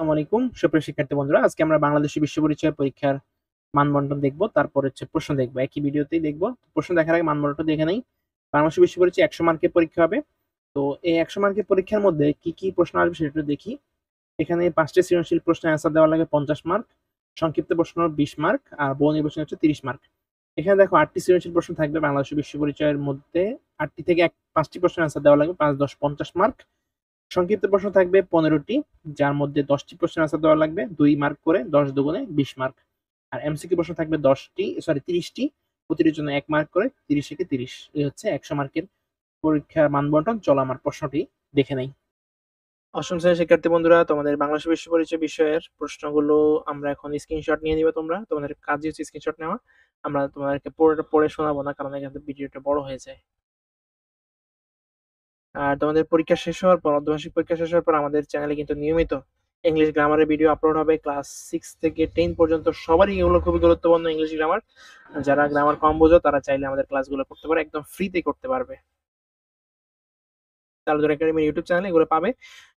আসসালামু আলাইকুম সুপ্রিয় শিক্ষার্থী বন্ধুরা, আজকে আমরা বাংলাদেশী বিশ্ব পরিচয় পরীক্ষার মানবন্টন দেখব। তারপর হচ্ছে প্রশ্ন দেখব, একই ভিডিওতেই দেখব। প্রশ্ন দেখার আগে মানবন্টন দেখে নেই। বাংলাদেশী বিশ্ব পরিচয় 100 মার্কের পরীক্ষা হবে। তো এই 100 মার্কের পরীক্ষার মধ্যে কি কি প্রশ্ন আসবে সেটা একটু দেখি। এখানে 5টি সৃজনশীল প্রশ্নের অ্যান্সার দেওয়া লাগে 50 মার্ক, সংক্ষিপ্ত প্রশ্ন 20 মার্ক আর বহু নির্বাচনী হচ্ছে 30 মার্ক। এখানে দেখো 8টি সৃজনশীল প্রশ্ন থাকবে বাংলাদেশী বিশ্ব পরিচয়ের মধ্যে। 8টি থেকে 5টি প্রশ্নের অ্যান্সার দেওয়া লাগবে 5 10 50 মার্ক। সংক্ষিপ্ত প্রশ্ন থাকবে 15টি, যার মধ্যে 10টি প্রশ্নের আনসার দেওয়া লাগবে 2 মার্ক করে, 10 দুগুণে 20 মার্ক। আর এমসিকিউ প্রশ্ন থাকবে 30টি, প্রতিটির জন্য 1 মার্ক করে, 30 থেকে 30। এই হচ্ছে 100 মার্কের পরীক্ষার মানবন্টন। চলো আমার প্রশ্নটি দেখে নেই। অষ্টম শ্রেণীর শিক্ষার্থী বন্ধুরা, তোমাদের বাংলাদেশ বিশ্ব পরিচয় বিষয়ের প্রশ্নগুলো আমরা এখন স্ক্রিনশট নিয়ে নিবে। তোমাদের কাজই হচ্ছে স্ক্রিনশট নেওয়া। আমরা তোমাদেরকে পড়ে শোনাবো না, কারণ এখানে ভিডিওটা বড় হয়ে যায়। আর তোমাদের পরীক্ষা শেষ হওয়ার পর, অর্ধবার্ষিক পরীক্ষা শেষ হওয়ার পর আমাদের চ্যানেলে কিন্তু নিয়মিত ইংলিশ গ্রামারের ভিডিও আপলোড হবে। ক্লাস 6 থেকে 10 পর্যন্ত সবারই এগুলো খুবই গুরুত্বপূর্ণ ইংলিশ গ্রামার। যারা গ্রামার কম বোঝো তারা চাইলে আমাদের ক্লাসগুলো করতে পারে, একদম ফ্রিতে করতে পারবে। তালুদার একাডেমির ইউটিউব চ্যানেলে এগুলো পাবে।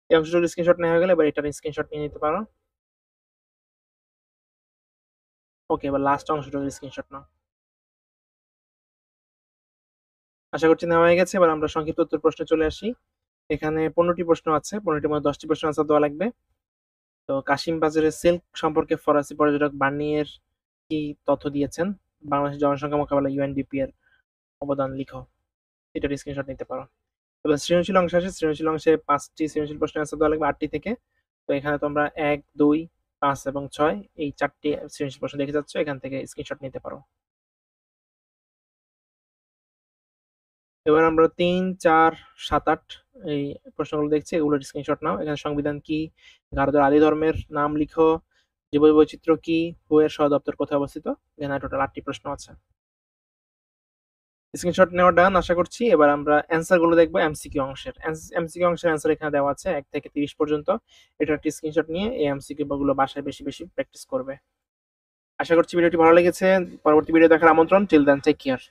এই অংশটুকু স্ক্রিনশট নেওয়া হয়ে গেলে এবার এটার স্ক্রিনশট নিয়ে নিতে পারো। ওকে, এবার লাস্ট অংশটুকু স্ক্রিনশট নাও। আশা করছি নেওয়া হয়ে গেছে। এবার আমরা সংক্ষিপ্ত উত্তর প্রশ্নে চলে আসি। এখানে 15টি প্রশ্ন আছে, 15টির মধ্যে 10টি প্রশ্ন আনসার দেওয়া লাগবে। তো কাশিম বাজারের সিল্ক সম্পর্কে ফরাসি পর্যটক বার্নিয়ের কি তথ্য দিয়েছেন? বাংলাদেশের জনসংখ্যা মোকাবেলা ইউএনডিপি এর অবদান লিখো। এটার স্ক্রিনশট নিতে পারো। এবার সৃজনশীল অংশ আসে। সৃজনশীল অংশে 5টি সৃজনশীল প্রশ্নের অ্যান্সার দেওয়া লাগবে 8টি থেকে। তো এখানে তোমরা 1 2 5 এবং 6 এই 4টি সৃজনশীল প্রশ্ন দেখে যাচ্ছ, এখান থেকে স্ক্রিনশট নিতে পারো। এবার আমরা 3 4 7 8 এই প্রশ্নগুলো দেখছি, এগুলোর স্ক্রিনশট নাও। এখানে সংবিধান কি, গারোদের আদি ধর্মের নাম লিখো, জীববৈচিত্র্য কি, হু এর সদর দপ্তর কোথায় অবস্থিত। এখানে টোটাল 8টি প্রশ্ন আছে। স্ক্রিনশট নেওয়া ডান আশা করছি। এবার আমরা অ্যান্সার গুলো দেখবো। এমসিকিউ অংশের অ্যান্সার এখানে দেওয়া আছে 1 থেকে 30 পর্যন্ত। এটা একটি স্ক্রিনশট নিয়ে এই এমসিকিউ গুলো বাসায় বেশি বেশি প্র্যাকটিস করবে। আশা করছি ভিডিওটি ভালো লেগেছে। পরবর্তী ভিডিও দেখার আমন্ত্রণ। Till then, take care.